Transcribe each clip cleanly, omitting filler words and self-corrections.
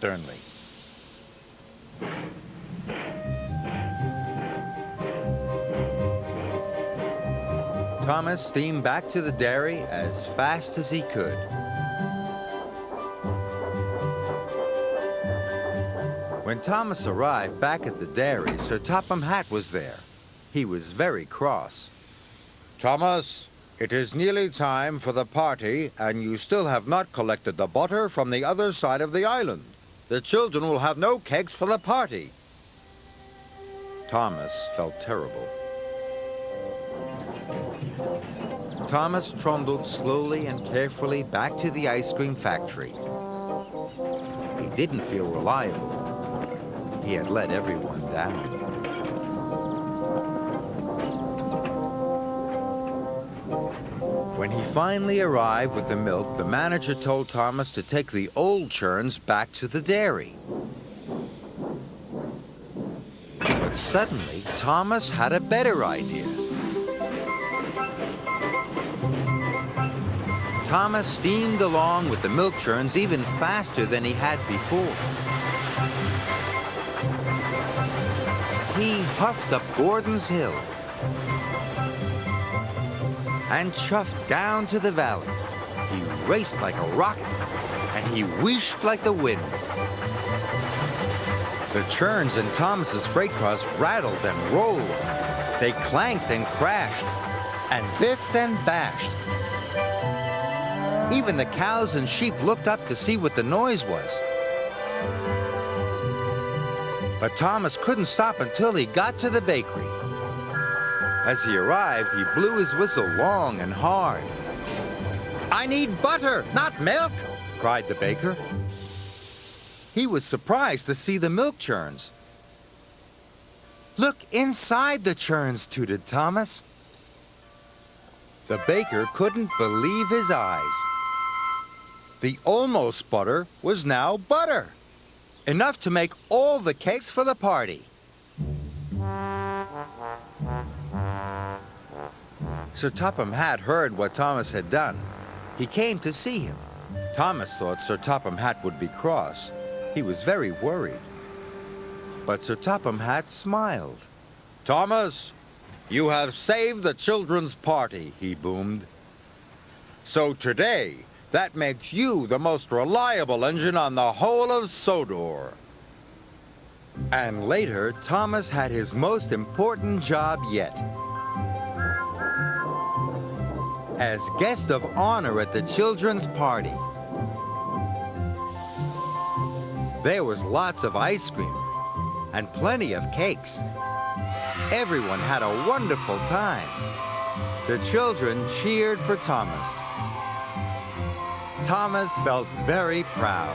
sternly. Thomas steamed back to the dairy as fast as he could. When Thomas arrived back at the dairy, Sir Topham Hatt was there. He was very cross. "Thomas, it is nearly time for the party, and you still have not collected the butter from the other side of the island. The children will have no cakes for the party." Thomas felt terrible. Thomas trundled slowly and carefully back to the ice cream factory. He didn't feel reliable. He had let everyone down. When he finally arrived with the milk, the manager told Thomas to take the old churns back to the dairy. But suddenly, Thomas had a better idea. Thomas steamed along with the milk churns even faster than he had before. He huffed up Gordon's Hill and chuffed down to the valley. He raced like a rocket, and he wheeshed like the wind. The churns in Thomas's freight cars rattled and rolled. They clanked and crashed, and biffed and bashed. Even the cows and sheep looked up to see what the noise was. But Thomas couldn't stop until he got to the bakery. As he arrived, he blew his whistle long and hard. "I need butter, not milk!" cried the baker. He was surprised to see the milk churns. "Look inside the churns," tooted Thomas. The baker couldn't believe his eyes. The almost butter was now butter, enough to make all the cakes for the party. Sir Topham Hatt heard what Thomas had done. He came to see him. Thomas thought Sir Topham Hatt would be cross. He was very worried. But Sir Topham Hatt smiled. "Thomas, you have saved the children's party," he boomed. "So today, that makes you the most reliable engine on the whole of Sodor." And later, Thomas had his most important job yet. As guest of honor at the children's party. There was lots of ice cream and plenty of cakes. Everyone had a wonderful time. The children cheered for Thomas. Thomas felt very proud.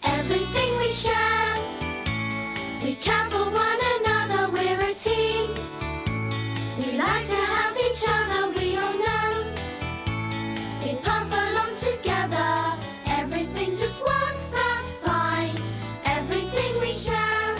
Everything we share, we care for one another, we're a team. We like to help each other, we all know. We puff along together, everything just works out fine. Everything we share,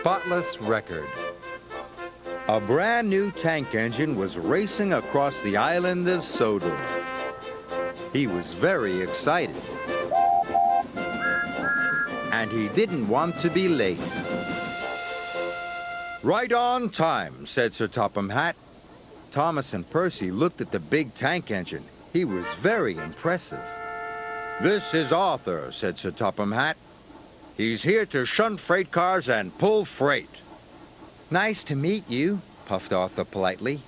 Spotless record. A brand new tank engine was racing across the island of Sodor. He was very excited. And he didn't want to be late. Right on time, said Sir Topham Hatt. Thomas and Percy looked at the big tank engine. He was very impressive. This is Arthur, said Sir Topham Hatt. He's here to shunt freight cars and pull freight. Nice to meet you, puffed Arthur politely.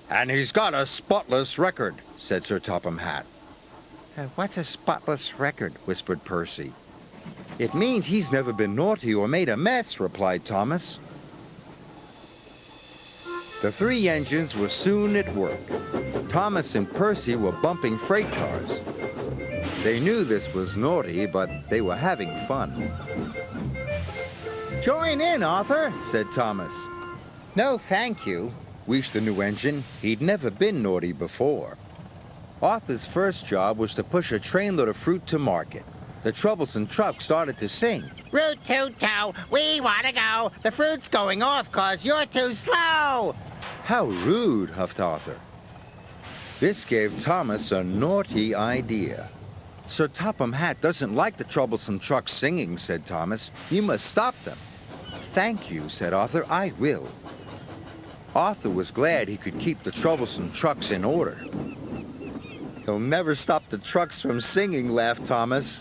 And he's got a spotless record, said Sir Topham Hatt. What's a spotless record? Whispered Percy. It means he's never been naughty or made a mess, replied Thomas. The three engines were soon at work. Thomas and Percy were bumping freight cars. They knew this was naughty, but they were having fun. Join in, Arthur, said Thomas. No, thank you, wheezed the new engine. He'd never been naughty before. Arthur's first job was to push a trainload of fruit to market. The troublesome truck started to sing. Root toot toe, we want to go. The fruit's going off 'cause you're too slow. How rude, huffed Arthur. This gave Thomas a naughty idea. Sir Topham Hatt doesn't like the troublesome trucks singing, said Thomas. You must stop them. Thank you, said Arthur. I will. Arthur was glad he could keep the troublesome trucks in order. He'll never stop the trucks from singing, laughed Thomas.